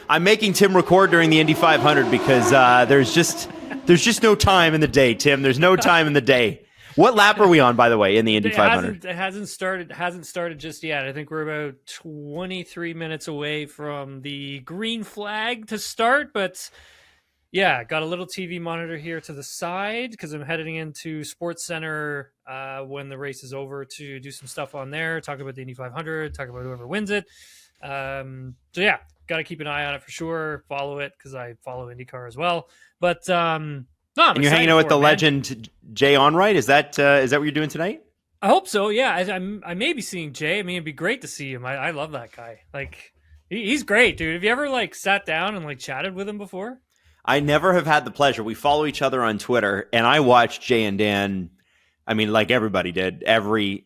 I'm making Tim record during the Indy 500 because there's just no time in the day, Tim. There's no time in the day. What lap are we on, by the way, in the Indy 500? It hasn't started just yet. I think we're about 23 minutes away from the green flag to start, but yeah, got a little TV monitor here to the side because I'm heading into Sports Center when the race is over to do some stuff on there, talk about the Indy 500, talk about whoever wins it. So yeah, got to keep an eye on it for sure. Follow it because I follow IndyCar as well. But no, and you're hanging out with the legend Jay Onright. Is that what you're doing tonight? I hope so. Yeah, I may be seeing Jay. I mean, it'd be great to see him. I love that guy. Like, he's great, dude. Have you ever like sat down and like chatted with him before? I never have had the pleasure. We follow each other on Twitter, and I watch Jay and Dan. I mean, like everybody did, every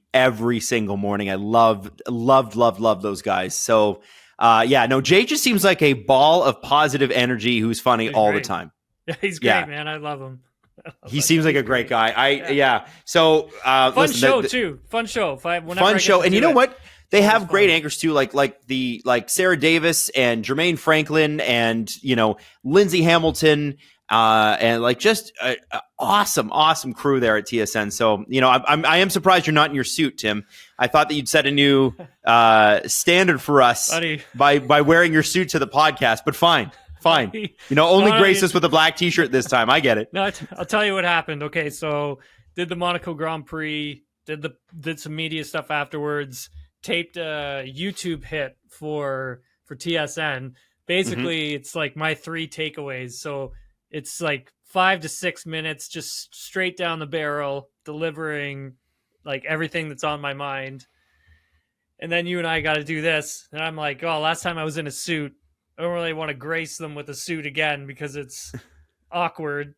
single morning. I loved those guys. So, yeah, no, Jay just seems like a ball of positive energy who's funny He's all great. the time. Yeah, he's great, man. I love him. He seems like a great guy. Yeah. So fun listen, show too. Fun show. Fun show, and you know what? They have great anchors too, like Sarah Davis and Jermaine Franklin, and Lindsay Hamilton, and like just a awesome crew there at TSN. So I am surprised you're not in your suit, Tim. I thought that you'd set a new standard for us by wearing your suit to the podcast, but fine. Only grace us with a black T-shirt this time. I get it. No, I'll tell you what happened. Okay, so did the Monaco Grand Prix, did some media stuff afterwards, taped a YouTube hit for TSN. Basically, It's like my 3 takeaways. So it's like 5 to 6 minutes, just straight down the barrel, delivering like everything that's on my mind. And then you and I got to do this, and I'm like, oh, last time I was in a suit. I don't really want to grace them with a suit again because it's awkward.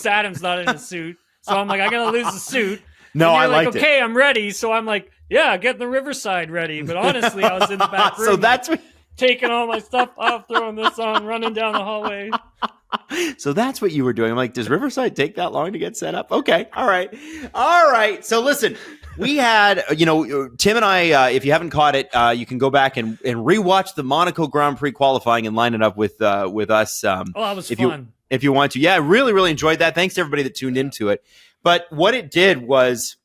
Adam's not in a suit. So I'm like, I got to lose the suit. No, I liked it. Okay, I'm ready. So I'm like, yeah, getting the Riverside ready. But honestly, I was in the back room. So that's what... taking all my stuff off, throwing this on, running down the hallway. So that's what you were doing. I'm like, does Riverside take that long to get set up? Okay. All right. So listen, we had, Tim and I, if you haven't caught it, you can go back and rewatch the Monaco Grand Prix qualifying and line it up with us. That was fun. If you want to. Yeah, I really, really enjoyed that. Thanks to everybody that tuned into it. But what it did was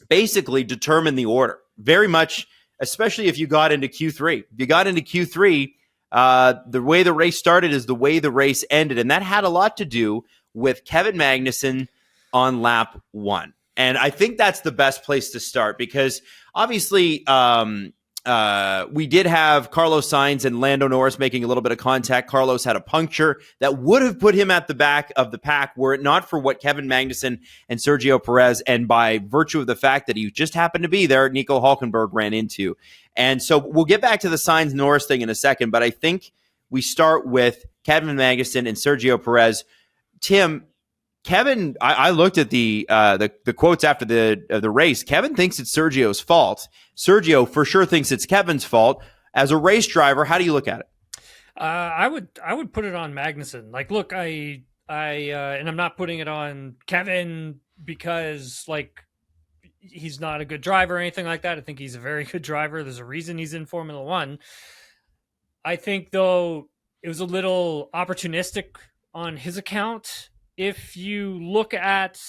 basically determine the order very much, especially if you got into Q3. If you got into Q3, the way the race started is the way the race ended. And that had a lot to do with Kevin Magnussen on lap 1. And I think that's the best place to start because obviously we did have Carlos Sainz and Lando Norris making a little bit of contact. Carlos had a puncture that would have put him at the back of the pack were it not for what Kevin Magnussen and Sergio Perez, and by virtue of the fact that he just happened to be there, Nico Hülkenberg ran into. And so we'll get back to the Sainz Norris thing in a second, but I think we start with Kevin Magnussen and Sergio Perez. Tim, Kevin, I looked at the quotes after the race. Kevin thinks it's Sergio's fault. Sergio for sure thinks it's Kevin's fault. As a race driver, how do you look at it? I would put it on Magnussen. Like, look, I and I'm not putting it on Kevin because like he's not a good driver or anything like that. I think he's a very good driver. There's a reason he's in Formula One. I think though it was a little opportunistic on his account. If you look at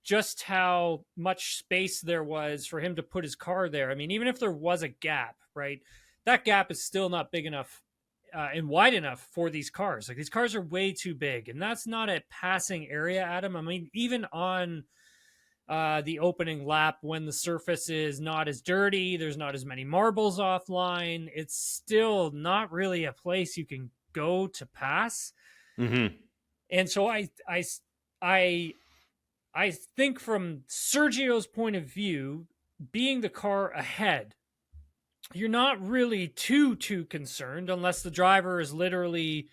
just how much space there was for him to put his car there, I mean, even if there was a gap, right, that gap is still not big enough and wide enough for these cars. Like, these cars are way too big, and that's not a passing area, Adam. I mean, even on the opening lap when the surface is not as dirty, there's not as many marbles offline, it's still not really a place you can go to pass. Mm-hmm. And so I think from Sergio's point of view, being the car ahead, you're not really too concerned unless the driver is literally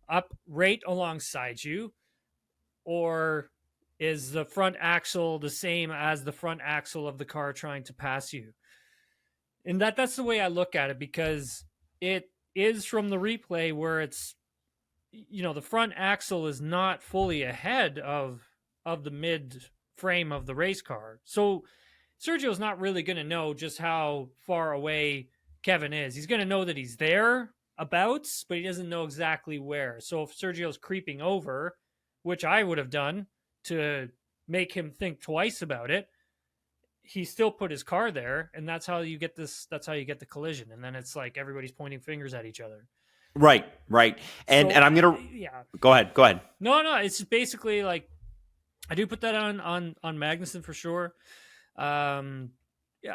up right alongside you, or is the front axle the same as the front axle of the car trying to pass you. And that's the way I look at it, because it is from the replay where it's, the front axle is not fully ahead of the mid frame of the race car. So Sergio's not really going to know just how far away Kevin is. He's going to know that he's there, abouts, but he doesn't know exactly where. So if Sergio's creeping over, which I would have done to make him think twice about it, he still put his car there, and that's how you get this. That's how you get the collision, and then it's like everybody's pointing fingers at each other. Right. And So, and I'm gonna yeah. go ahead. No, it's just basically like I do put that on Magnussen for sure. Yeah,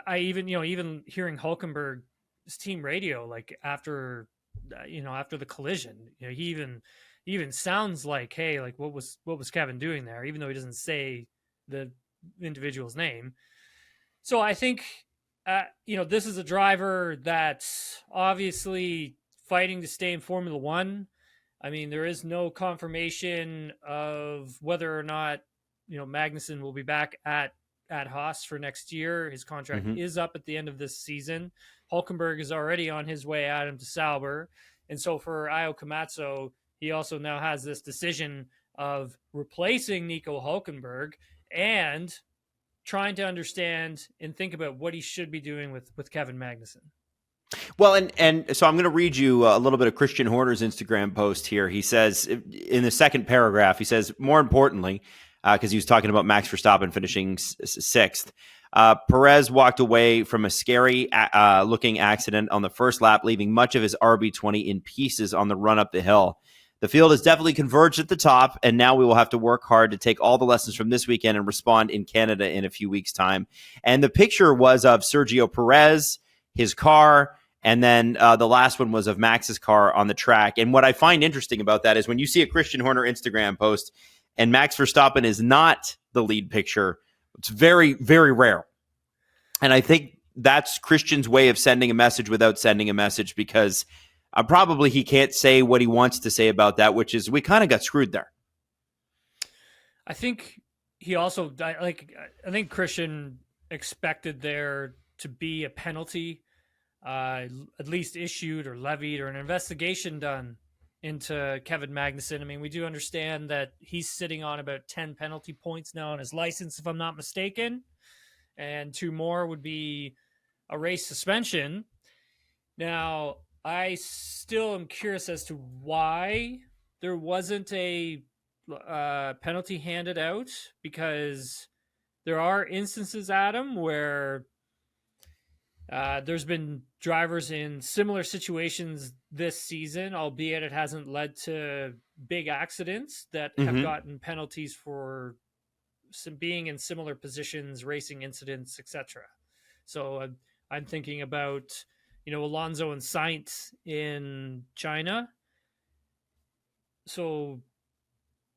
I even hearing Hulkenberg's team radio like after the collision, he even sounds like, hey, like what was Kevin doing there, even though he doesn't say the individual's name. So I think, this is a driver that's obviously fighting to stay in Formula One. I mean, there is no confirmation of whether or not, Magnussen will be back at Haas for next year. His contract is up at the end of this season. Hulkenberg is already on his way out to Sauber. And so for Io Komatsu, he also now has this decision of replacing Nico Hulkenberg and trying to understand and think about what he should be doing with Kevin Magnussen. Well, and so I'm going to read you a little bit of Christian Horner's Instagram post here. He says in the second paragraph, he says, more importantly, because he was talking about Max Verstappen finishing sixth, Perez walked away from a scary looking accident on the first lap, leaving much of his RB20 in pieces on the run up the hill. The field has definitely converged at the top, and now we will have to work hard to take all the lessons from this weekend and respond in Canada in a few weeks' time. And the picture was of Sergio Perez, his car, and then the last one was of Max's car on the track. And what I find interesting about that is when you see a Christian Horner Instagram post and Max Verstappen is not the lead picture, it's very, very rare. And I think that's Christian's way of sending a message without sending a message, because probably he can't say what he wants to say about that, which is we kind of got screwed there. I think he also, I think Christian expected there to be a penalty, at least issued or levied, or an investigation done into Kevin Magnussen. I mean, we do understand that he's sitting on about 10 penalty points now on his license, if I'm not mistaken, and 2 more would be a race suspension. Now, I still am curious as to why there wasn't a penalty handed out, because there are instances, Adam, where there's been drivers in similar situations this season, albeit it hasn't led to big accidents, that have gotten penalties for being in similar positions, racing incidents, etc. So I'm thinking about Alonso and Sainz in China. So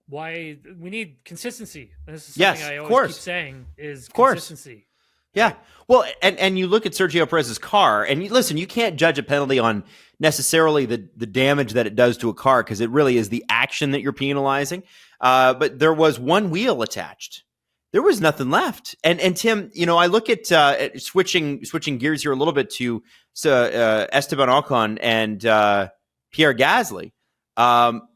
why we need consistency. And this is something I always keep saying is consistency. Yeah. Well, and you look at Sergio Perez's car, and you can't judge a penalty on necessarily the damage that it does to a car, because it really is the action that you're penalizing. But there was one wheel attached. There was nothing left. And Tim, I look at switching gears here a little bit to Esteban Ocon and Pierre Gasly.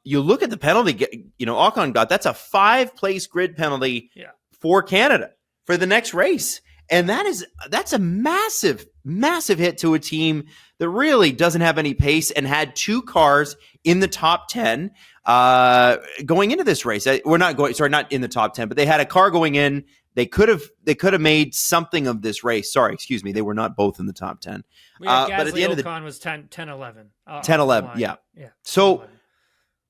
You look at the penalty, Ocon got, that's a 5-place grid penalty for Canada for the next race. And that's a massive, massive hit to a team that really doesn't have any pace and had 2 cars in the top 10 going into this race. Not in the top 10, but they had a car going in. They could have made something of this race. Sorry, excuse me. They were not both in the top 10. But at the end of the Ocon was 10-11. 10-11, yeah. So,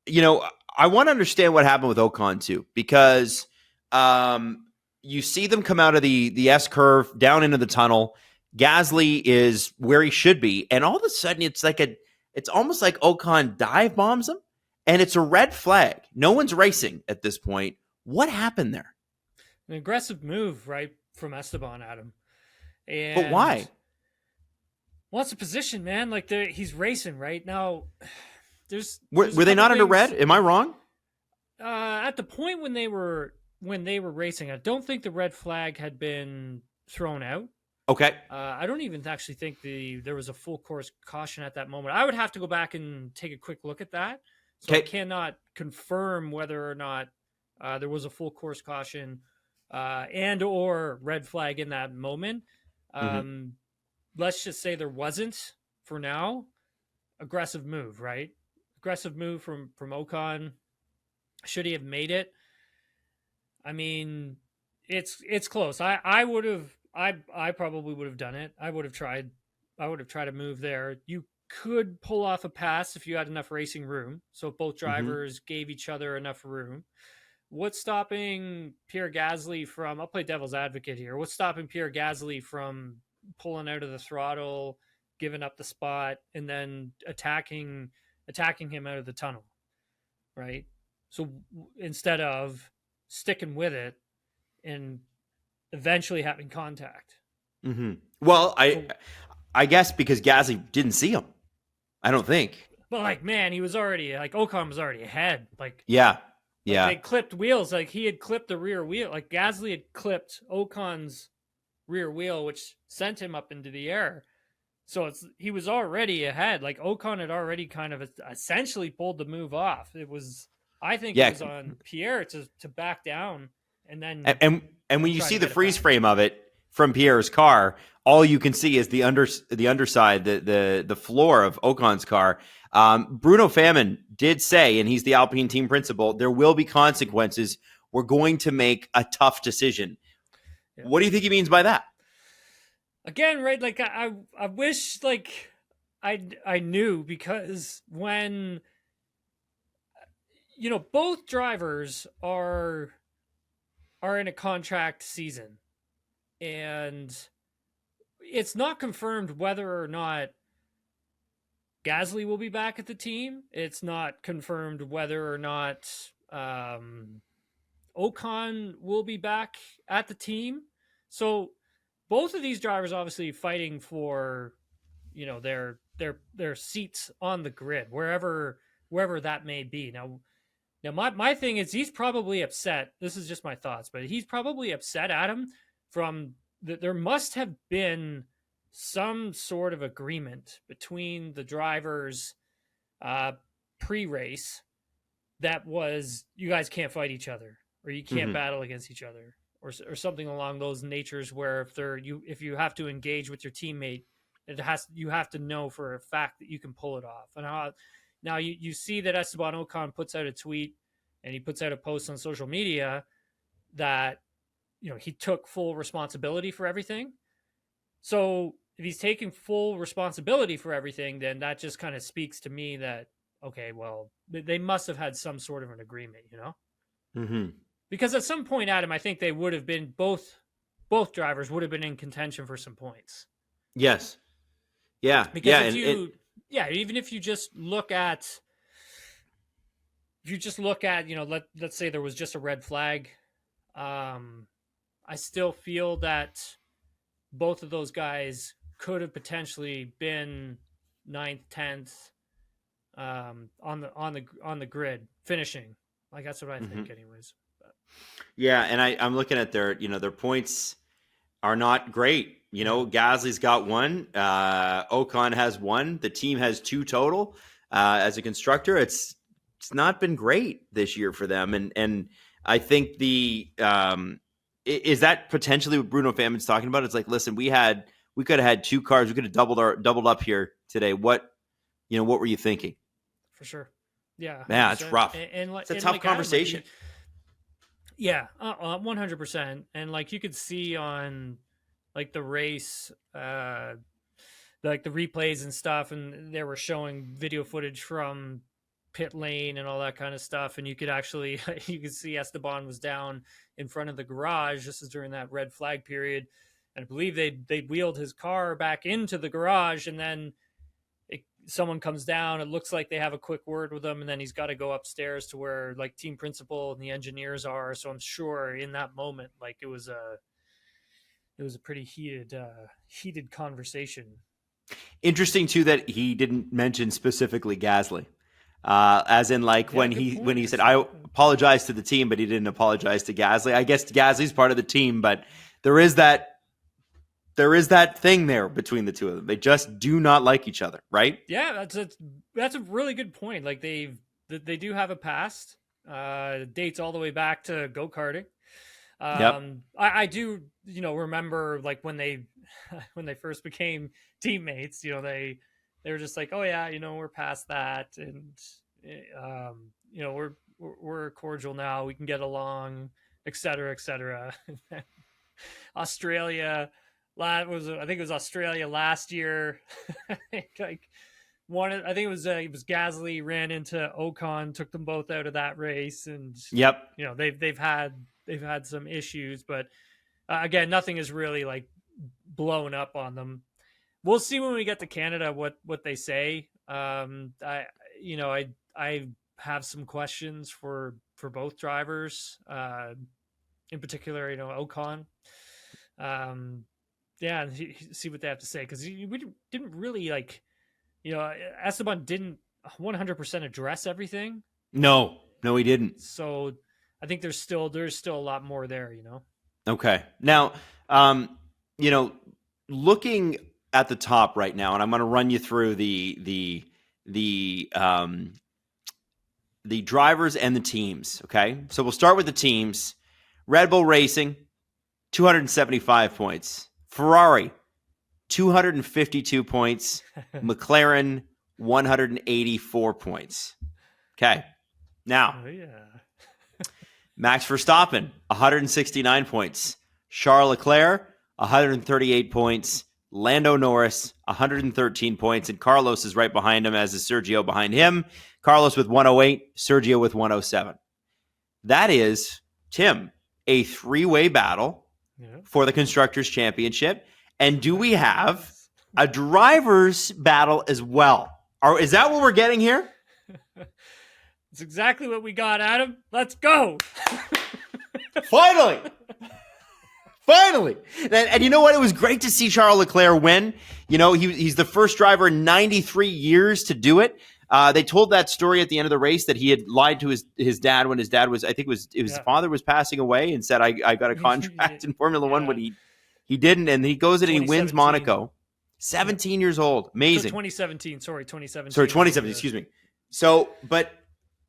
I want to understand what happened with Ocon too, because you see them come out of the S curve down into the tunnel. Gasly is where he should be, and all of a sudden it's almost like Ocon dive bombs him, and it's a red flag. No one's racing at this point. What happened there? An aggressive move, right, from Esteban, Adam. But why? Well, it's a position, man. Like he's racing right now. Were they not under red? Am I wrong? At the point when they were racing, I don't think the red flag had been thrown out. Okay. I don't even actually think there was a full course caution at that moment. I would have to go back and take a quick look at that. So I cannot confirm whether or not there was a full course caution and or red flag in that moment. Let's just say there wasn't for now. aggressive move, right? Aggressive move from Ocon. Should he have made it? I mean, it's close. I would have. I probably would have done it. I would have tried. I would have tried to move there. You could pull off a pass if you had enough racing room. So if both drivers gave each other enough room. What's stopping Pierre Gasly from? I'll play devil's advocate here. What's stopping Pierre Gasly from pulling out of the throttle, giving up the spot, and then attacking him out of the tunnel, right? So instead of sticking with it and eventually having contact. Well, I guess because Gasly didn't see him. I don't think. But like, man, he was already like Ocon was already ahead. Like, yeah. They clipped wheels. Like he had clipped the rear wheel. Like Gasly had clipped Ocon's rear wheel, which sent him up into the air. So he was already ahead. Like Ocon had already kind of essentially pulled the move off. It was, I think, it was on Pierre to back down and then. And when you see the freeze frame of it from Pierre's car, all you can see is the underside, the floor of Ocon's car. Bruno Famin did say, and he's the Alpine team principal, there will be consequences. We're going to make a tough decision. Yeah. What do you think he means by that? Again, right? Like I wish like I knew, because when both drivers are in a contract season, and it's not confirmed whether or not Gasly will be back at the team. It's not confirmed whether or not Ocon will be back at the team. So both of these drivers obviously fighting for, their seats on the grid, wherever that may be. Now my thing is, he's probably upset. This is just my thoughts, but he's probably upset at him from that. There must have been some sort of agreement between the drivers pre-race that was, you guys can't fight each other, or you can't battle against each other, or something along those natures, where if you have to engage with your teammate, you have to know for a fact that you can pull it off. And now you see that Esteban Ocon puts out a tweet, and he puts out a post on social media that he took full responsibility for everything. So if he's taking full responsibility for everything, then that just kind of speaks to me that, okay, well, they must have had some sort of an agreement, Because at some point, Adam, I think they would have been, both drivers would have been in contention for some points. Yes. Yeah. Because even if you just look at, let's say there was just a red flag, I still feel that both of those guys could have potentially been 9th, 10th on the grid finishing. Like, that's what I think anyways. But. Yeah, and I'm looking at their points are not great. Gasly's got 1, Ocon has 1, the team has 2 total. As a constructor, it's not been great this year for them, and I think is that potentially what Bruno Famin's talking about? It's like, listen, we could have had 2 cars, we could have doubled up here today. What were you thinking? For sure. Yeah. Yeah, it's rough. It's a tough conversation. Yeah, 100%. And like, you could see on like the race, like the replays and stuff, and they were showing video footage from pit lane and all that kind of stuff, and you could see Esteban was down in front of the garage. This is during that red flag period, and I believe they wheeled his car back into the garage, and then someone comes down. It looks like they have a quick word with him, and then he's got to go upstairs to where like team principal and the engineers are. So I'm sure in that moment, like, it was a pretty heated conversation. Interesting too that he didn't mention specifically Gasly. As in, like, when he said, I apologize to the team, but he didn't apologize to Gasly. I guess Gasly's part of the team, but there is that thing there between the two of them. They just do not like each other, right? Yeah, that's a really good point. Like, they do have a past. Dates all the way back to go-karting. I do, remember like when they first became teammates, they were just like, oh yeah, we're past that, and we're cordial now. We can get along, et cetera, et cetera. Australia, I think it was Australia last year. Like I think it was Gasly ran into Ocon, took them both out of that race, and Yep. they've had some issues, but again, nothing is really like blown up on them. We'll see when we get to Canada what they say. I have some questions for both drivers, in particular, Ocon. Yeah, and see what they have to say, because we didn't really Esteban didn't 100% address everything. No, he didn't. So I think there's still a lot more there. Okay. Now, looking at the top right now, and I'm going to run you through the drivers and the teams. Okay. So we'll start with the teams. Red Bull Racing, 275 points. Ferrari, 252 points. McLaren, 184 points. Okay. Now, Max Verstappen, 169 points. Charles Leclerc, 138 points. Lando Norris, 113 points. And Carlos is right behind him, as is Sergio behind him. Carlos with 108, Sergio with 107. That is, Tim, a three-way battle for the Constructors' Championship. And do we have a drivers' battle as well? Is that what we're getting here? It's exactly what we got, Adam. Let's go. Finally. And you know what? It was great to see Charles Leclerc win. He's the first driver in 93 years to do it. They told that story at the end of the race that he had lied to his dad when his dad was, I think his father was passing away, and said, I got a contract in Formula One, but he didn't. And he goes in and he wins Monaco. 17 years old. Amazing. 2017. Sorry, 2017. Sorry, 2017. Excuse me. So, but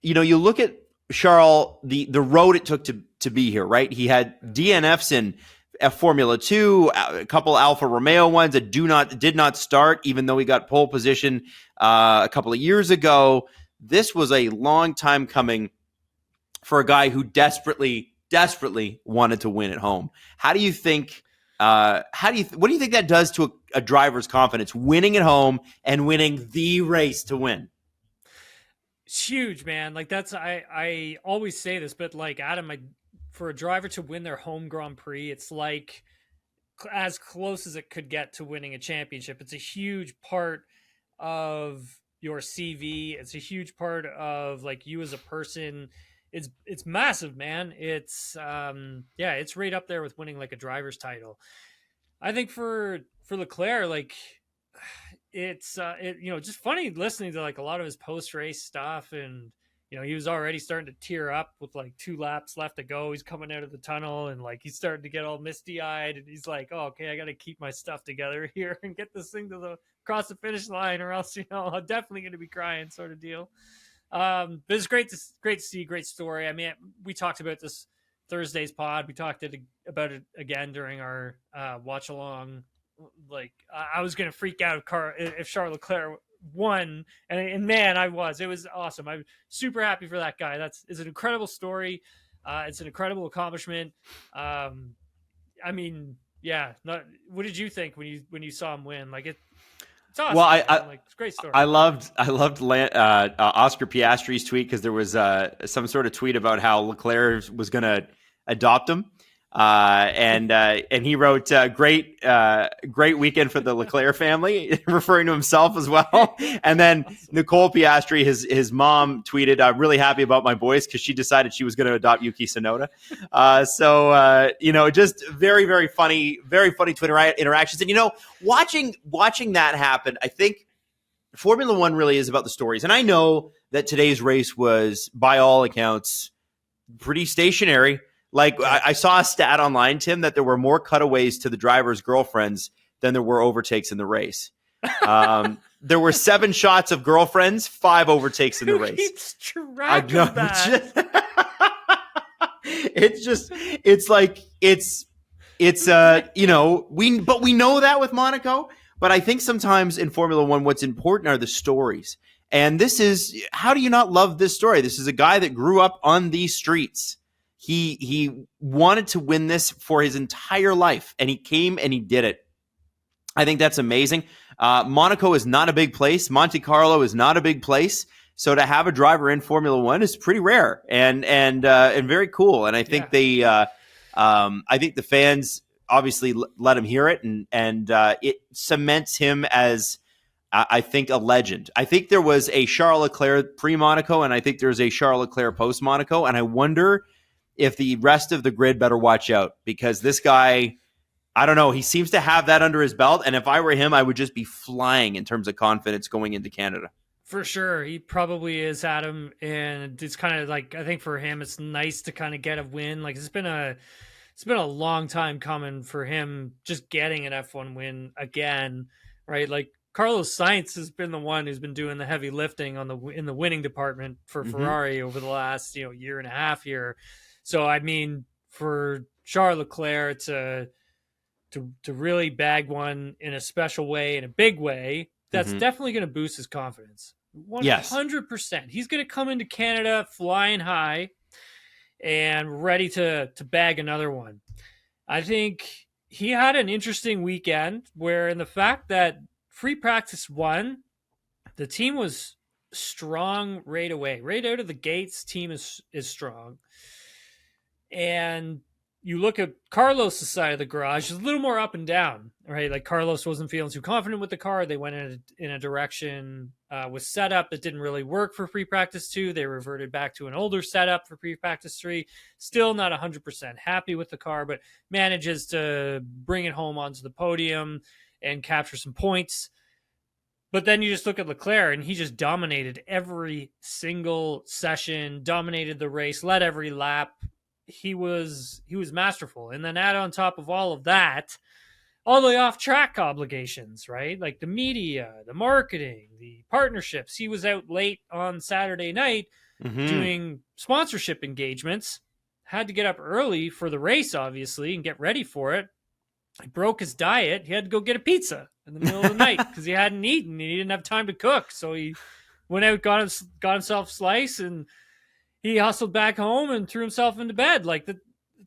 you look at Charles, the road it took to be here, right? He had DNFs in Formula 2, a couple Alfa Romeo ones that did not start, even though he got pole position a couple of years ago. This was a long time coming for a guy who desperately wanted to win at home. What do you think that does to a driver's confidence, winning at home and winning the race to win? It's huge, man. Like, that's, I always say this, but like, Adam, for a driver to win their home Grand Prix, it's like as close as it could get to winning a championship. It's a huge part of your CV. It's a huge part of like you as a person. It's massive, man. It's it's right up there with winning like a driver's title. I think for Leclerc, like, it's just funny listening to like a lot of his post-race stuff, and he was already starting to tear up with like 2 laps left to go. He's coming out of the tunnel and like he's starting to get all misty-eyed, and he's like, oh, okay, I got to keep my stuff together here and get this thing across the finish line, or else I'm definitely going to be crying, sort of deal. But it's great to see, great story. I mean, we talked about this Thursday's pod. We talked about it again during our watch along. Like, I was going to freak out if Charles Leclerc won, and man, it was awesome. I'm super happy for that guy. It's an incredible story. It's an incredible accomplishment. I mean, what did you think when you saw him win? Like, it's awesome. Well, it's a great story. I loved Oscar Piastri's tweet, because there was some sort of tweet about how Leclerc was going to adopt him. And he wrote, great weekend for the Leclerc family, referring to himself as well. And then awesome. Nicole Piastri, his mom, tweeted, I'm really happy about my boys, because she decided she was going to adopt Yuki Tsunoda. Just very, very funny Twitter interactions. And, watching that happen, I think Formula One really is about the stories. And I know that today's race was, by all accounts, pretty stationary. Like, I saw a stat online, Tim, that there were more cutaways to the drivers' girlfriends than there were overtakes in the race. There were 7 shots of girlfriends, 5 overtakes in the race. Who keeps track of that? We know that with Monaco, But I think sometimes in Formula One, what's important are the stories. And this is, how do you not love this story? This is a guy that grew up on these streets. He wanted to win this for his entire life, and he came and he did it. I think that's amazing. Monaco is not a big place. Monte Carlo is not a big place. So to have a driver in Formula One is pretty rare and very cool. And I think I think the fans obviously let him hear it, and it cements him as, I think, a legend. I think there was a Charles Leclerc pre-Monaco, and I think there's a Charles Leclerc post-Monaco, and I wonder if the rest of the grid better watch out, because this guy, I don't know, he seems to have that under his belt, and if I were him, I would just be flying in terms of confidence going into Canada. For sure. He probably is, Adam, and it's kind of like, I think for him, it's nice to kind of get a win. Like, it's been a long time coming for him, just getting an F1 win again, right? Like, Carlos Sainz has been the one who's been doing the heavy lifting in the winning department for Ferrari over the last year and a half here. So I mean, for Charles Leclerc to really bag one in a special way, in a big way, that's definitely going to boost his confidence. 100%. He's going to come into Canada flying high and ready to bag another one. I think he had an interesting weekend where, in the fact that free practice 1, the team was strong right away. Right out of the gates, team is strong. And you look at Carlos' side of the garage, it's a little more up and down, right? Like, Carlos wasn't feeling too confident with the car. They went in a direction with setup that didn't really work for free practice 2. They reverted back to an older setup for free practice 3. Still not 100% happy with the car, but manages to bring it home onto the podium and capture some points. But then you just look at Leclerc, and he just dominated every single session, dominated the race, led every lap. He was masterful. And then add on top of all of that, all the off-track obligations, right? Like the media, the marketing, the partnerships. He was out late on Saturday night doing sponsorship engagements, had to get up early for the race, obviously, and get ready for it. He broke his diet. He had to go get a pizza in the middle of the night because he hadn't eaten and he didn't have time to cook. So he went out, got himself a slice, and he hustled back home and threw himself into bed. Like, that's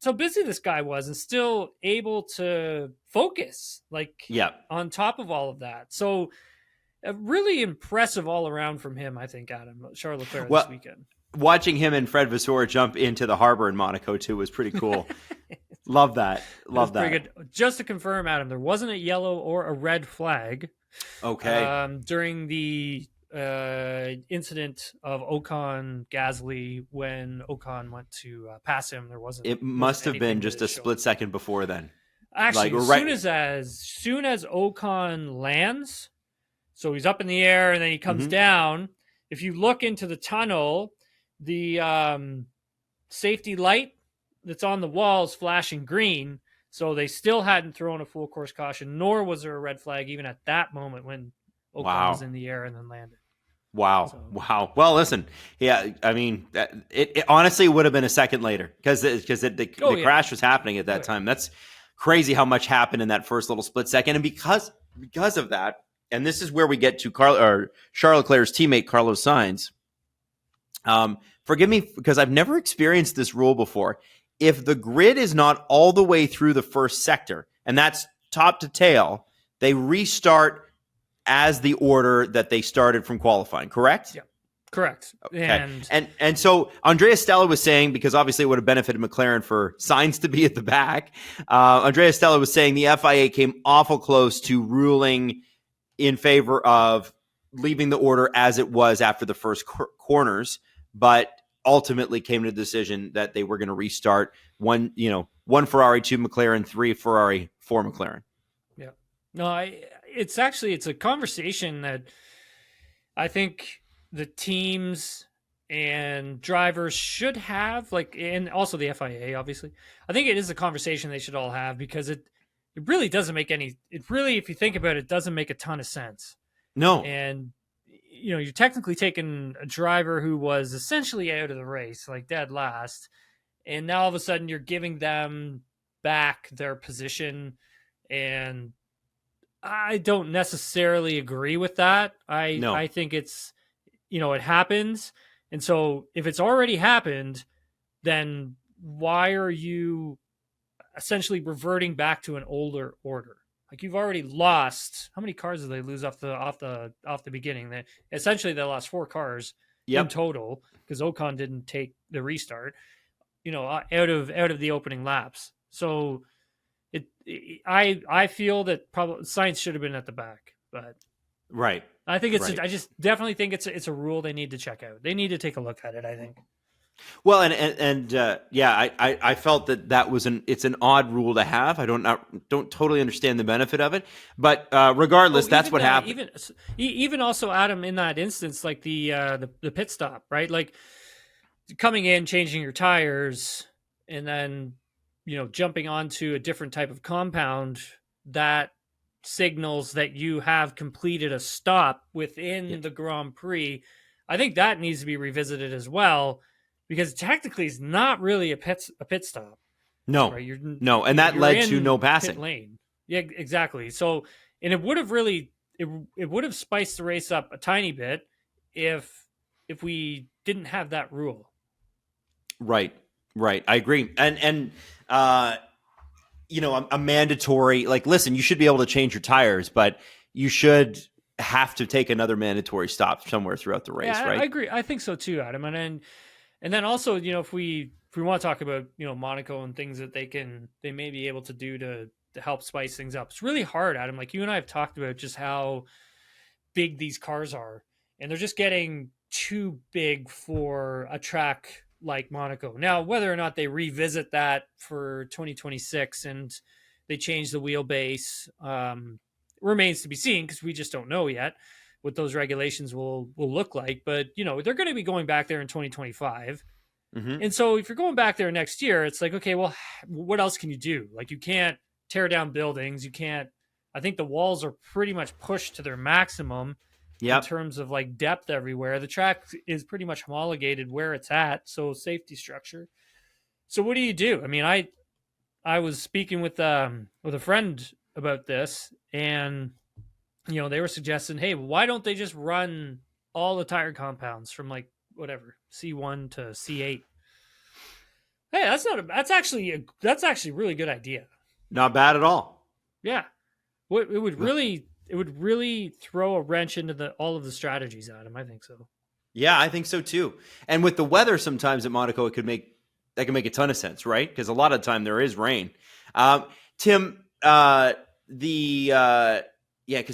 how busy this guy was, and still able to focus, on top of all of that. So really impressive all around from him, I think, Adam, Charles Leclerc this weekend. Watching him and Fred Vasseur jump into the harbor in Monaco too was pretty cool. Love that. Love that. Pretty good. Just to confirm, Adam, there wasn't a yellow or a red flag. Okay. During the incident of Ocon Gasly, when Ocon went to pass him, there wasn't. It must have been just a split second before then. Actually, as soon as Ocon lands, so he's up in the air and then he comes down. If you look into the tunnel, the safety light that's on the wall is flashing green. So they still hadn't thrown a full course caution, nor was there a red flag even at that moment when Ocon was in the air and then landed. Wow. So. Wow. Well, listen, yeah, I mean, it honestly would have been a second later because the crash was happening at that time. That's crazy how much happened in that first little split second. And because of that, and this is where we get to Charles Leclerc's teammate, Carlos Sainz. Forgive me, because I've never experienced this rule before. If the grid is not all the way through the first sector, and that's top to tail, they restart as the order that they started from qualifying, correct? Yeah, correct. Okay. And so Andrea Stella was saying, because obviously it would have benefited McLaren for Sainz to be at the back, Andrea Stella was saying the FIA came awful close to ruling in favor of leaving the order as it was after the first corners, but ultimately came to the decision that they were going to restart one Ferrari, 2 McLaren, 3 Ferrari, 4 McLaren. Yeah. No, it's a conversation that I think the teams and drivers should have, and also the FIA, obviously. I think it is a conversation they should all have, because it really doesn't make if you think about it, doesn't make a ton of sense. No. And, you're technically taking a driver who was essentially out of the race, like dead last, and now all of a sudden you're giving them back their position. And I don't necessarily agree with that. No. I think it's, it happens. And so if it's already happened, then why are you essentially reverting back to an older order? Like, you've already lost, how many cars did they lose off the beginning? They lost 4 cars in Yep. total because Ocon didn't take the restart, out of the opening laps. So I feel that probably science should have been at the back, but Right. I think Right. I just definitely think it's a rule they need to check out. They need to take a look at it, I think. Well, I felt that was it's an odd rule to have. I don't totally understand the benefit of it, but regardless, that's what happened. Even also, Adam, in that instance, like the pit stop, right? Like, coming in, changing your tires, and then jumping onto a different type of compound that signals that you have completed a stop within the Grand Prix. I think that needs to be revisited as well, because technically it's not really a pit stop. No, right? No, and that led to no passing. Pit lane. Yeah, exactly. So, and it would have really it would have spiced the race up a tiny bit if we didn't have that rule. Right. I agree. And a mandatory, like, listen, you should be able to change your tires, but you should have to take another mandatory stop somewhere throughout the race, right? I agree. I think so too, Adam. And then also, if we want to talk about, Monaco and things that they may be able to do to help spice things up. It's really hard, Adam. Like, you and I have talked about just how big these cars are, and they're just getting too big for a track like Monaco. Now, whether or not they revisit that for 2026 and they change the wheelbase remains to be seen, because we just don't know yet what those regulations will look like. But, they're going to be going back there in 2025. Mm-hmm. And so if you're going back there next year, it's like, okay, well, what else can you do? Like, you can't tear down buildings. You can't, I think the walls are pretty much pushed to their maximum. Yep. In terms of like depth everywhere. The track is pretty much homologated where it's at, so safety structure. So what do you do? I mean, I was speaking with a friend about this, and they were suggesting, hey, why don't they just run all the tire compounds from like whatever C1 to C8? Hey, that's actually a really good idea. Not bad at all. Yeah, it would really throw a wrench into all of the strategies, Adam. I think so. Yeah, I think so too. And with the weather, sometimes at Monaco, that could make a ton of sense, right? Because a lot of the time there is rain. Tim, because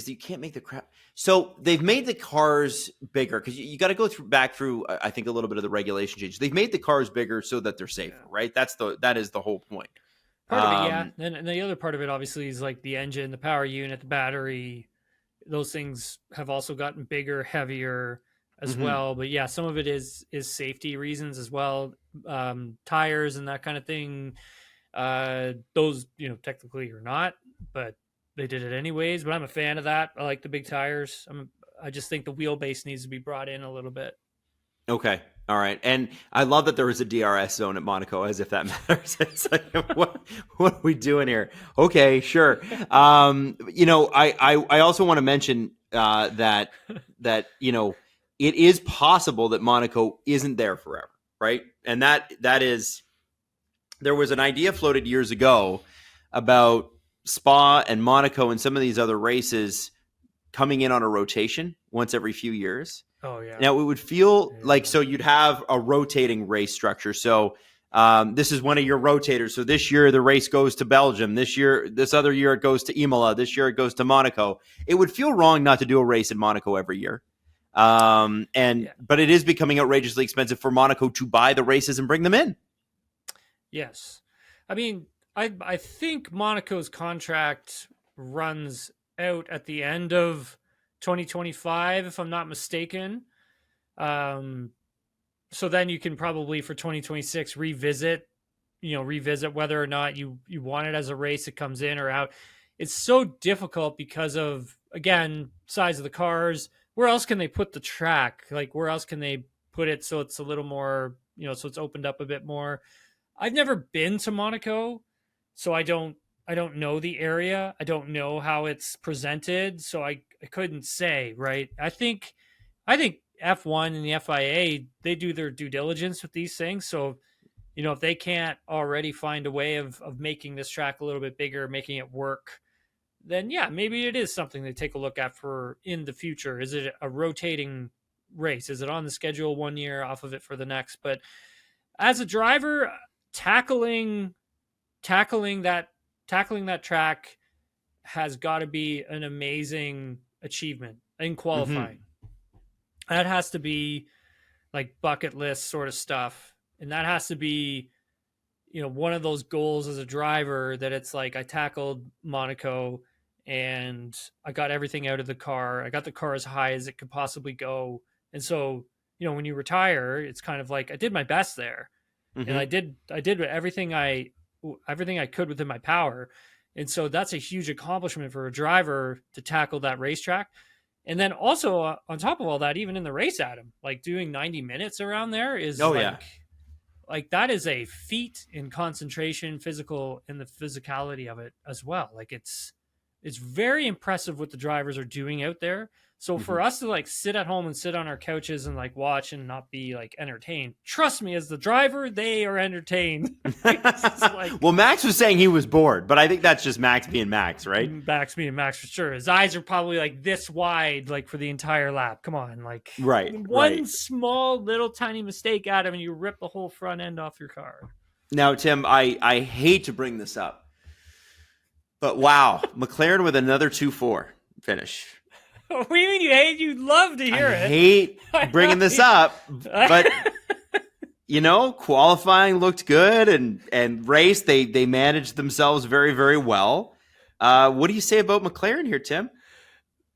you can't make the crap. So they've made the cars bigger, because you got to go back through, I think, a little bit of the regulation change. They've made the cars bigger so that they're safer, right? That is the whole point. Part of it, yeah. And the other part of it, obviously, is like the engine, the power unit, the battery. Those things have also gotten bigger, heavier as well. But yeah, some of it is safety reasons as well. Tires and that kind of thing. Those, technically are not, but they did it anyways. But I'm a fan of that. I like the big tires. I just think the wheelbase needs to be brought in a little bit. Okay. All right. And I love that there was a DRS zone at Monaco, as if that matters. It's like, what are we doing here? Okay, sure. I also want to mention that it is possible that Monaco isn't there forever, right? And that is, there was an idea floated years ago about Spa and Monaco and some of these other races coming in on a rotation once every few years. Oh, yeah. Now, it would feel like, so you'd have a rotating race structure. So this is one of your rotators. So this year the race goes to Belgium. This other year it goes to Imola. This year it goes to Monaco. It would feel wrong not to do a race in Monaco every year. But it is becoming outrageously expensive for Monaco to buy the races and bring them in. Yes. I mean, I think Monaco's contract runs out at the end of 2025, if I'm not mistaken. So then you can probably, for 2026, revisit whether or not you want it as a race that comes in or out. It's so difficult because of, again, size of the cars. Where else can they put the track? Like, where else can they put it so it's a little more, so it's opened up a bit more? I've never been to Monaco, so I don't know the area. I don't know how it's presented, so I couldn't say, right? I think F1 and the FIA, they do their due diligence with these things. So, if they can't already find a way of making this track a little bit bigger, making it work, then yeah, maybe it is something to take a look at for in the future. Is it a rotating race? Is it on the schedule 1 year, off of it for the next? But as a driver, tackling that track has got to be an amazing achievement in qualifying. That has to be like bucket list sort of stuff. And that has to be, one of those goals as a driver that it's like I tackled Monaco and I got everything out of the car. I got the car as high as it could possibly go. And so, when you retire, it's kind of like I did my best there. And I did everything I could within my power. And so that's a huge accomplishment for a driver to tackle that racetrack. And then also on top of all that, even in the race, Adam, like doing 90 minutes around there is like that is a feat in concentration, physical, and the physicality of it as well. Like it's very impressive what the drivers are doing out there. So for us to like sit at home and sit on our couches and like watch and not be like entertained, trust me, as the driver, they are entertained. Well, Max was saying he was bored, but I think that's just Max being Max, right? Max being Max for sure. His eyes are probably like this wide, like for the entire lap. Come on, like one small little tiny mistake, Adam, and you rip the whole front end off your car. Now, Tim, I hate to bring this up, but wow, McLaren with another 2-4 finish. What do you mean you hate? You'd love to hear it. I hate bringing this up, but qualifying looked good, and race they managed themselves very, very well. What do you say about McLaren here, Tim?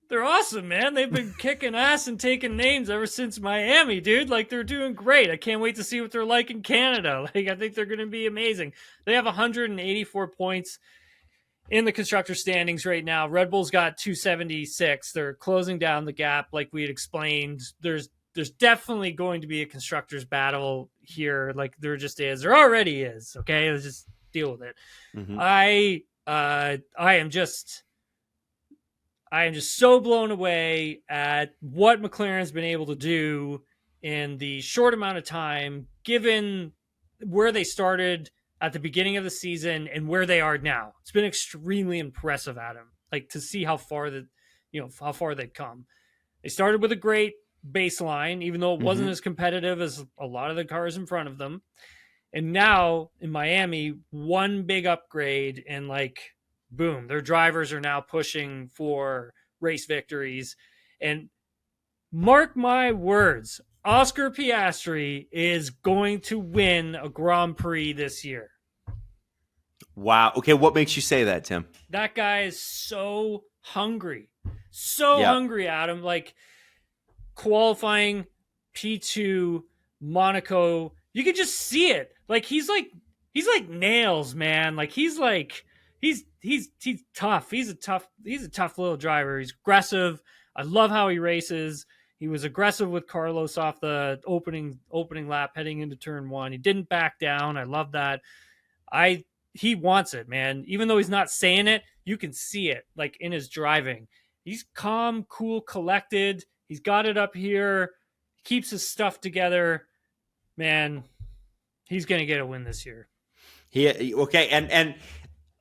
They're awesome, man. They've been kicking ass and taking names ever since Miami, dude. Like, they're doing great. I can't wait to see what they're like in Canada. Like, I think they're going to be amazing. They have 184 points in the constructor standings right now. Red Bull's got 276. They're closing down the gap, like we had explained. There's definitely going to be a constructors battle here, like there just is. There already is. Okay, let's just deal with it. I am just so blown away at what McLaren's been able to do in the short amount of time, given where they started at the beginning of the season and where they are now. It's been extremely impressive, Adam. Like, to see how far they've come. They started with a great baseline, even though it wasn't as competitive as a lot of the cars in front of them. And now in Miami, one big upgrade, and like, boom, their drivers are now pushing for race victories. And mark my words, Oscar Piastri is going to win a Grand Prix this year. Wow. Okay, what makes you say that, Tim? That guy is so hungry. So hungry, Adam. Like, qualifying P2, Monaco, you can just see it. Like, he's like nails, man. Like, he's tough. He's a tough little driver. He's aggressive. I love how he races. He was aggressive with Carlos off the opening lap heading into turn one. He didn't back down. I love that. He wants it, man. Even though he's not saying it, you can see it, like, in his driving. He's calm, cool, collected. He's got it up here. He keeps his stuff together. Man, he's going to get a win this year. Okay, and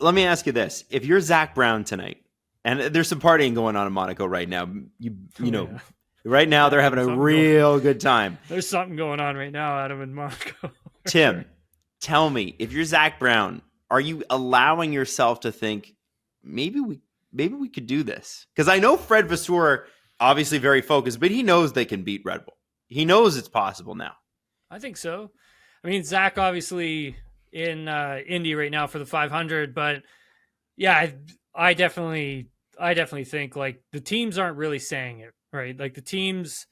let me ask you this. If you're Zach Brown tonight, and there's some partying going on in Monaco right now, right now they're having a real good time. There's something going on right now, Adam, in Monaco. Tim, tell me, if you're Zach Brown, are you allowing yourself to think, maybe we could do this? Because I know Fred Vasseur, obviously very focused, but he knows they can beat Red Bull. He knows it's possible now. I think so. I mean, Zach obviously in Indy right now for the 500, but yeah, I definitely think, like, the teams aren't really saying it, right? Like, the teams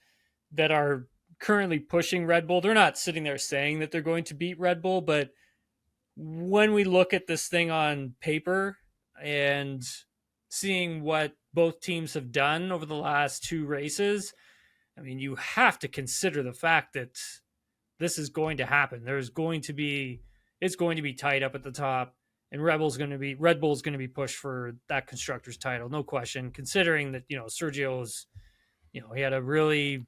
that are currently pushing Red Bull, they're not sitting there saying that they're going to beat Red Bull, but when we look at this thing on paper and seeing what both teams have done over the last two races, I mean, you have to consider the fact that this is going to happen. It's going to be tight up at the top, and Red Bull's going to be pushed for that constructors title, no question. Considering that Sergio's, he's had a really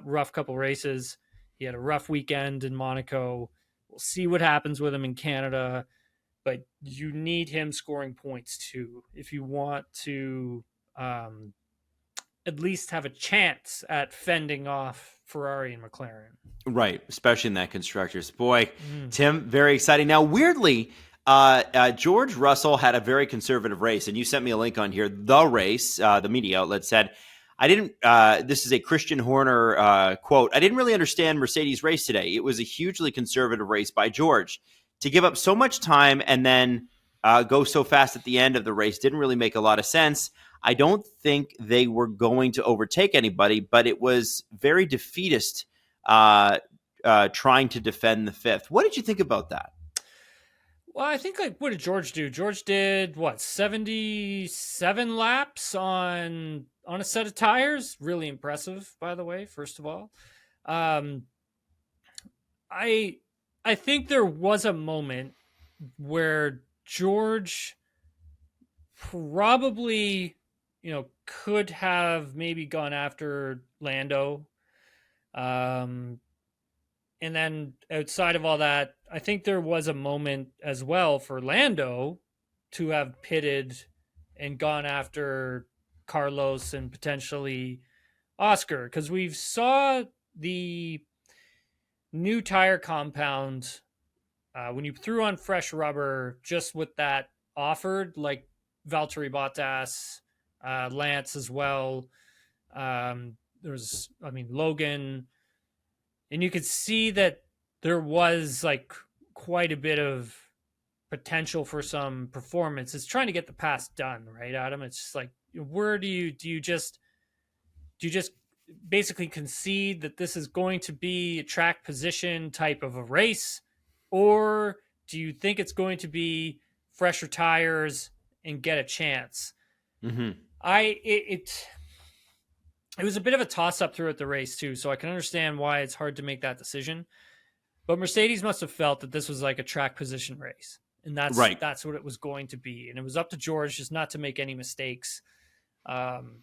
rough couple races. He had a rough weekend in Monaco. We'll see what happens with him in Canada, but you need him scoring points too if you want to at least have a chance at fending off Ferrari and McLaren. Right, especially in that constructors. Boy, Tim, very exciting. Now, weirdly, George Russell had a very conservative race, and you sent me a link on here. The race, the media outlet said, this is a Christian Horner quote. I didn't really understand Mercedes' race today. It was a hugely conservative race by George. To give up so much time and then go so fast at the end of the race didn't really make a lot of sense. I don't think they were going to overtake anybody, but it was very defeatist trying to defend the fifth. What did you think about that? Well, I think what did George do? George did 77 laps on a set of tires. Really impressive, by the way. First of all, I think there was a moment where George probably could have maybe gone after Lando. And then outside of all that, I think there was a moment as well for Lando to have pitted and gone after Carlos and potentially Oscar, because we've saw the new tire compound when you threw on fresh rubber, just with that offered, like Valtteri Bottas, Lance as well. Logan, and you could see that there was quite a bit of potential for some performance. It's trying to get the pass done, right, Adam? It's just where do you just basically concede that this is going to be a track position type of a race, or do you think it's going to be fresher tires and get a chance? Mm-hmm. It was a bit of a toss-up throughout the race too, so I can understand why it's hard to make that decision. But Mercedes must have felt that this was like a track position race, and that's right. That's what it was going to be, and it was up to George just not to make any mistakes, and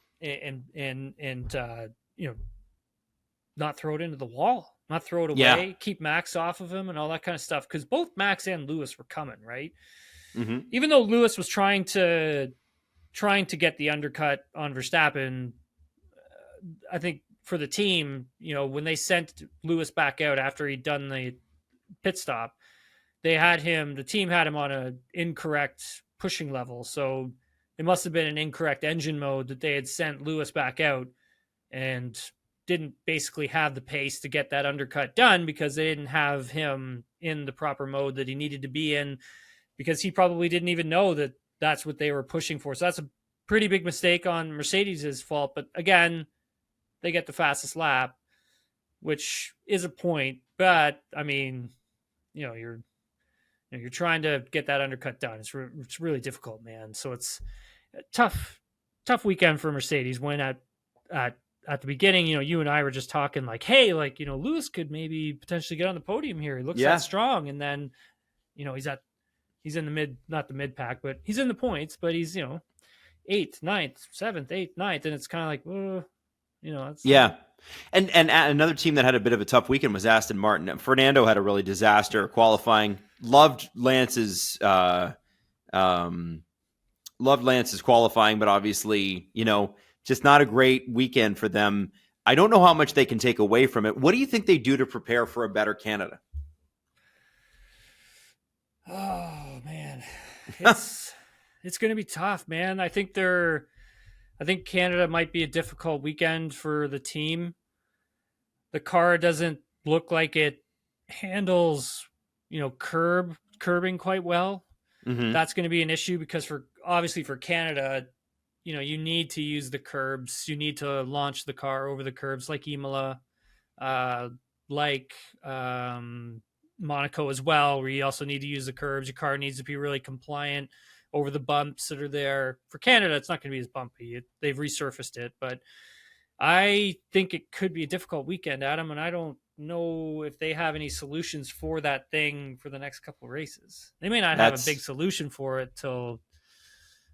not throw it into the wall, not throw it away, keep Max off of him, and all that kind of stuff. Because both Max and Lewis were coming, right? Mm-hmm. Even though Lewis was trying to get the undercut on Verstappen. I think for the team, when they sent Lewis back out after he'd done the pit stop, the team had him on an incorrect pushing level. So it must have been an incorrect engine mode that they had sent Lewis back out and didn't basically have the pace to get that undercut done, because they didn't have him in the proper mode that he needed to be in, because he probably didn't even know that that's what they were pushing for. So that's a pretty big mistake on Mercedes' fault. But again, they get the fastest lap, which is a point. But I mean, you're trying to get that undercut done. It's really difficult, man. So it's a tough weekend for Mercedes. When at the beginning, you and I were just talking hey, Lewis could maybe potentially get on the podium here. He looks that strong, and then he's in the mid, not the mid pack, but he's in the points. But he's 8th, 9th, 7th, 8th, 9th, and it's kind of And another team that had a bit of a tough weekend was Aston Martin. Fernando had a really disaster qualifying. Loved Lance's qualifying, but obviously, just not a great weekend for them. I don't know how much they can take away from it. What do you think they do to prepare for a better Canada? Oh man, it's going to be tough, man. I think Canada might be a difficult weekend for the team. The car doesn't look like it handles, curbing quite well. Mm-hmm. That's going to be an issue, because for Canada, you need to use the curbs. You need to launch the car over the curbs like Imola, Monaco as well, where you also need to use the curbs. Your car needs to be really compliant over the bumps that are there. For Canada, it's not going to be as bumpy. They've resurfaced it, but I think it could be a difficult weekend, Adam, and I don't know if they have any solutions for that thing for the next couple of races. They may not have a That's big solution for it till,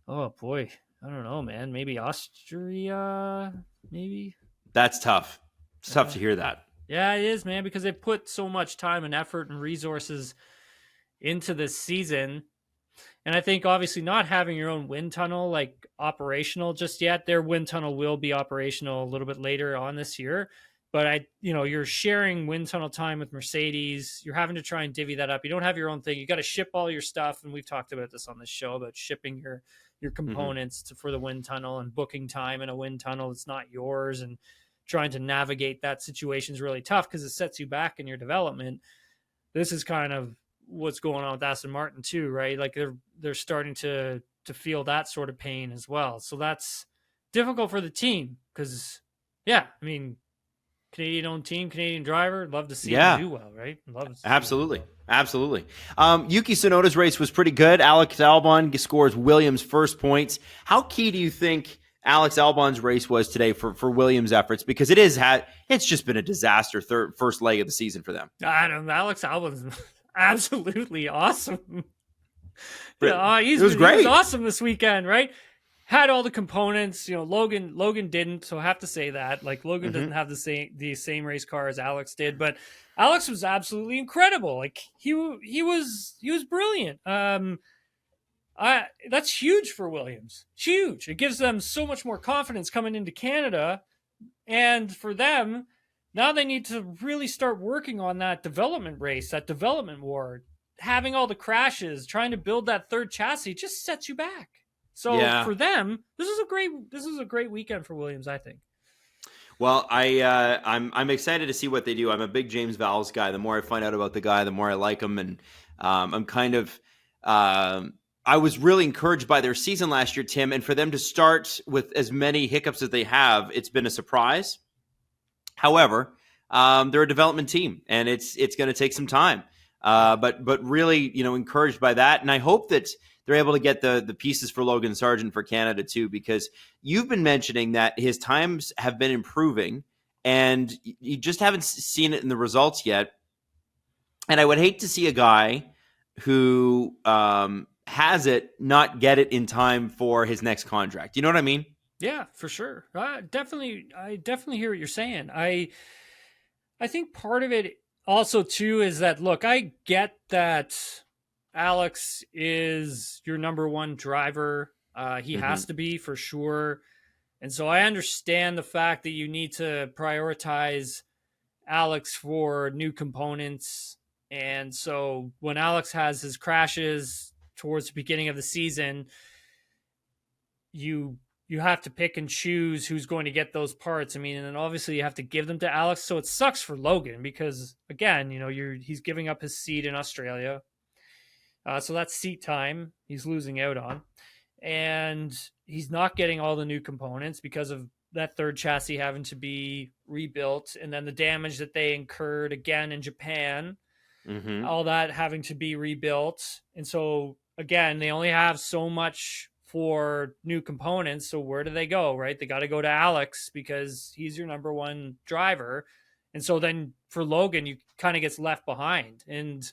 oh boy, I don't know, man. Maybe Austria, maybe. that's tough. It's tough to hear that. Yeah, it is, man, because they put so much time and effort and resources into this season. And I think obviously not having your own wind tunnel like operational just yet, their wind tunnel will be operational a little bit later on this year. But you're sharing wind tunnel time with Mercedes. You're having to try and divvy that up. You don't have your own thing. You got to ship all your stuff. And we've talked about this on this show about shipping your components for the wind tunnel and booking time in a wind tunnel that's not yours, and trying to navigate that situation is really tough because it sets you back in your development. This is kind of what's going on with Aston Martin too, right? Like they're starting to feel that sort of pain as well. So that's difficult for the team because, yeah, I mean, Canadian-owned team, Canadian driver, love to see him do well, right? Love to see Absolutely. Absolutely. Yuki Tsunoda's race was pretty good. Alex Albon scores Williams' first points. How key do you think Alex Albon's race was today for Williams' efforts? Because it's just been a disaster first leg of the season for them. I don't know. Alex Albon's absolutely awesome. It was great. He was awesome this weekend, right? Had all the components. Logan didn't, so I have to say that. Like Logan doesn't have the same race car as Alex did, but Alex was absolutely incredible. Like he was brilliant. That's huge for Williams. Huge. It gives them so much more confidence coming into Canada, and for them now they need to really start working on that development race, that development war. Having all the crashes, trying to build that third chassis just sets you back. So for them, this is a great weekend for Williams, I think. Well, I'm excited to see what they do. I'm a big James Vowles guy. The more I find out about the guy, the more I like him, and I'm kind of I was really encouraged by their season last year, Tim, and for them to start with as many hiccups as they have, it's been a surprise. However, they're a development team, and it's going to take some time. But really, encouraged by that, and I hope that they're able to get the pieces for Logan Sargent for Canada too, because you've been mentioning that his times have been improving, and you just haven't seen it in the results yet. And I would hate to see a guy who has it not get it in time for his next contract. You know what I mean? Yeah, for sure. I definitely hear what you're saying. I think part of it also too is that, look, I get that Alex is your number one driver. He has to be, for sure. And so I understand the fact that you need to prioritize Alex for new components. And so when Alex has his crashes towards the beginning of the season, you have to pick and choose who's going to get those parts. I mean, and then obviously you have to give them to Alex. So it sucks for Logan because, again, he's giving up his seat in Australia. So that's seat time he's losing out on. And he's not getting all the new components because of that third chassis having to be rebuilt. And then the damage that they incurred again in Japan, all that having to be rebuilt. And so, again, they only have so much for new components. So where do they go, right? They got to go to Alex because he's your number one driver. And so then for Logan, you kind of gets left behind. And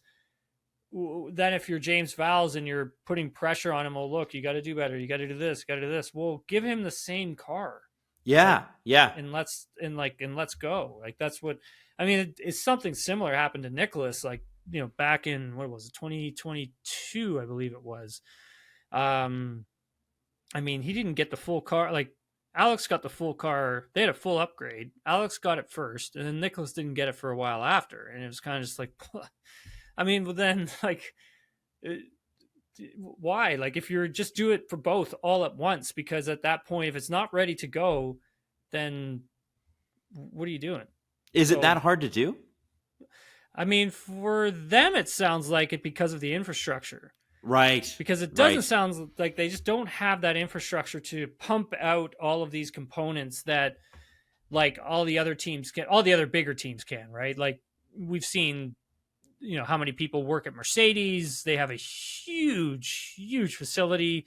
then if you're James Vowles and you're putting pressure on him, look, you got to do better. You got to do this, got to do this. Well, give him the same car. Yeah. And let's go. Like, that's what, I mean, it's something similar happened to Nicholas, like, back in, what was it, 2022, I believe it was. I mean, he didn't get the full car. Like, Alex got the full car. They had a full upgrade. Alex got it first, and then Nicholas didn't get it for a while after. And it was kind of just like, I mean, but then, like, why? Like, if you're just do it for both all at once, because at that point, if it's not ready to go, then what are you doing? Is it that hard to do? I mean, for them, it sounds like it because of the infrastructure. Right. Because it doesn't sound like they just don't have that infrastructure to pump out all of these components that, like, all the other teams can, all the other bigger teams can, right? Like, we've seen, how many people work at Mercedes. They have a huge facility.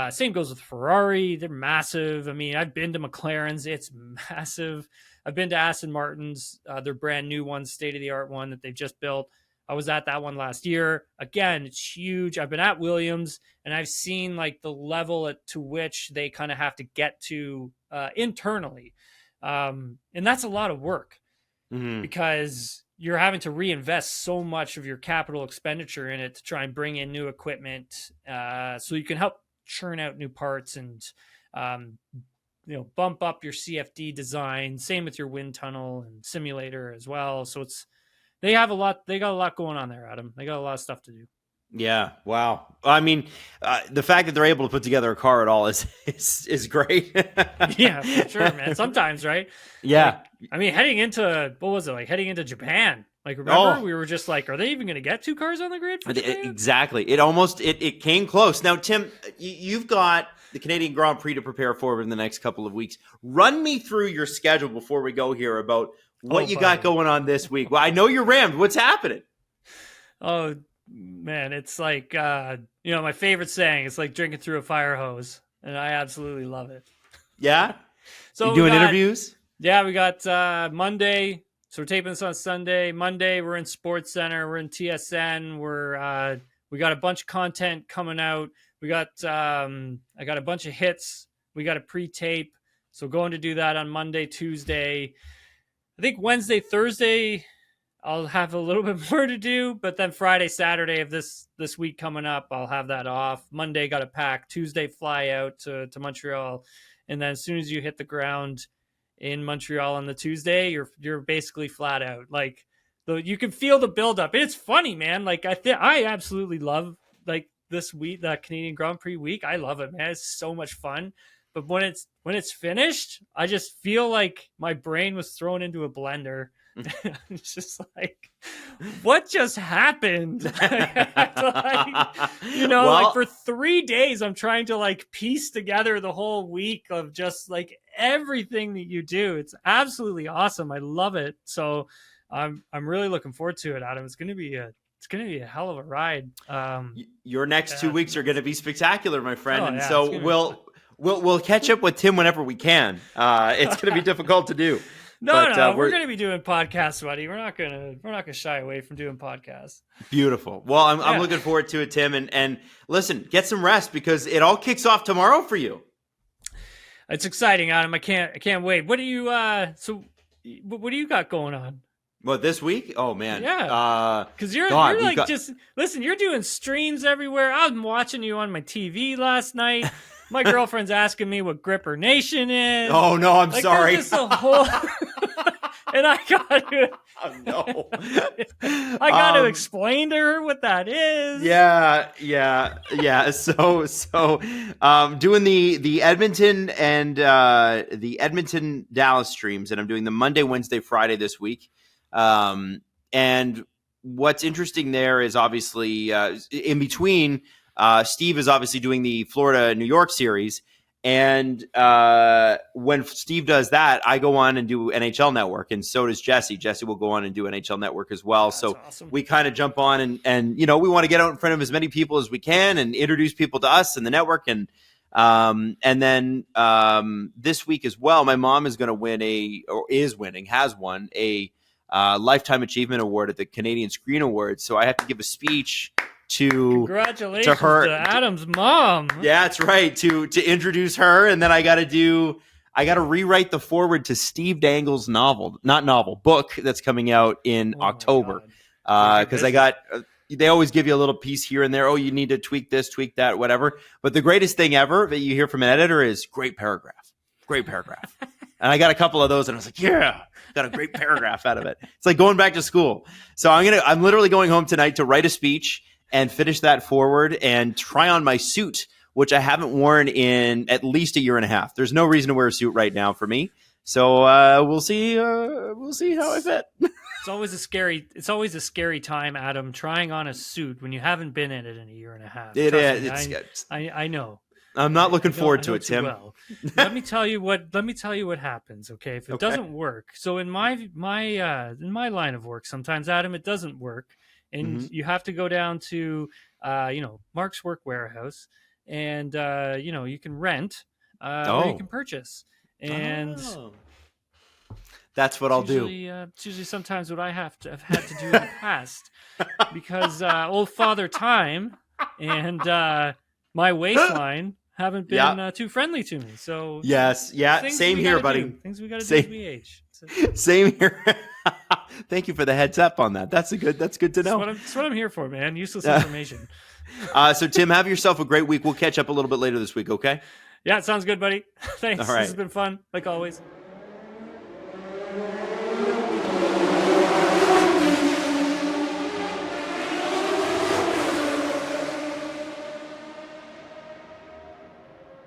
Same goes with Ferrari. They're massive. I mean, I've been to McLaren's. It's massive. I've been to Aston Martin's, their brand new one, state of the art one that they've just built. I was at that one last year. Again, it's huge. I've been at Williams, and I've seen like the level to which they kind of have to get to internally. And that's a lot of work because you're having to reinvest so much of your capital expenditure in it to try and bring in new equipment so you can help churn out new parts and bump up your CFD design. Same with your wind tunnel and simulator as well. So they got a lot going on there, Adam. They got a lot of stuff to do. Yeah. Wow. I mean, the fact that they're able to put together a car at all is great. Yeah, for sure, man. Sometimes, right? Yeah. Like, I mean, heading into Japan, like, remember we were just like, are they even going to get 2 cars on the grid for Japan? Exactly. It came close. Now, Tim, you've got the Canadian Grand Prix to prepare for in the next couple of weeks. Run me through your schedule before we go here about what you got going on this week. Well, I know you're rammed. What's happening? Oh, man, it's like, my favorite saying, it's like drinking through a fire hose, and I absolutely love it. Yeah? So you doing interviews? Yeah, we got Monday. So we're taping this on Sunday. Monday, we're in Sports Center. We're in TSN. We got a bunch of content coming out. We got I got a bunch of hits. We got a pre-tape. So going to do that on Monday, Tuesday. I think Wednesday, Thursday, I'll have a little bit more to do, but then Friday, Saturday of this week coming up, I'll have that off. Monday, got to pack. Tuesday, fly out to Montreal, and then as soon as you hit the ground in Montreal on the Tuesday, you're basically flat out. Like, you can feel the buildup. It's funny, man. Like, I absolutely love like this week, that Canadian Grand Prix week. I love it, man. It's so much fun. But when it's finished, I just feel like my brain was thrown into a blender. It's just like, what just happened? Like for 3 days, I'm trying to like piece together the whole week of just like everything that you do. It's absolutely awesome. I love it. So I'm really looking forward to it, Adam. It's gonna be a hell of a ride. Your next 2 weeks are going to be spectacular, my friend. And yeah, so we'll catch up with Tim whenever we can. It's going to be difficult to do. No, we're going to be doing podcasts, buddy. We're not going to shy away from doing podcasts. Beautiful. Well, I'm looking forward to it, Tim. And listen, get some rest because it all kicks off tomorrow for you. It's exciting, Adam. I can't wait. What do you what do you got going on? Well, this week? Oh man. Yeah. Because you're doing streams everywhere. I was watching you on my TV last night. My girlfriend's asking me what Gripper Nation is. Oh no, I'm sorry. Just a whole... And I got to. Oh no. I got to explain to her what that is. Yeah. So, doing the Edmonton and the Edmonton Dallas streams, and I'm doing the Monday, Wednesday, Friday this week. And what's interesting there is obviously in between. Steve is obviously doing the Florida New York series, and when Steve does that, I go on and do NHL Network, and so does Jesse. Jesse will go on and do NHL Network as well. That's awesome. We kind of jump on and we want to get out in front of as many people as we can and introduce people to us and the network. And then this week as well, my mom is going to has won a Lifetime Achievement Award at the Canadian Screen Awards. So I have to give a speech congratulations to her, to Adam's mom. Yeah, that's right. To introduce her, and then I got to rewrite the foreword to Steve Dangle's book that's coming out in October. Because they always give you a little piece here and there. Oh, you need to tweak this, tweak that, whatever. But the greatest thing ever that you hear from an editor is great paragraph. And I got a couple of those, and I was like, yeah, got a great paragraph out of it. It's like going back to school. So I'm literally going home tonight to write a speech and finish that forward and try on my suit, which I haven't worn in at least a year and a half. There's no reason to wear a suit right now for me. So we'll see how I fit. It's always a scary time, Adam, trying on a suit when you haven't been in it in a year and a half. It is. I know. I'm not looking forward to it, Tim. Well. Let me tell you what happens, okay? If it doesn't work. So in my line of work, sometimes, Adam, it doesn't work. And you have to go down to, Mark's Work Warehouse, and you can rent or you can purchase. And That's what I'll do. It's usually sometimes what I have had to do in the past because old Father Time and my waistline haven't been too friendly to me. So yes, same here, buddy. Things we got to do as we age. So, same here. Thank you for the heads up on that. That's good to know. That's what I'm here for, man. Useless information. So Tim, have yourself a great week. We'll catch up a little bit later this week, okay? Yeah, it sounds good, buddy. Thanks. All right. This has been fun, like always.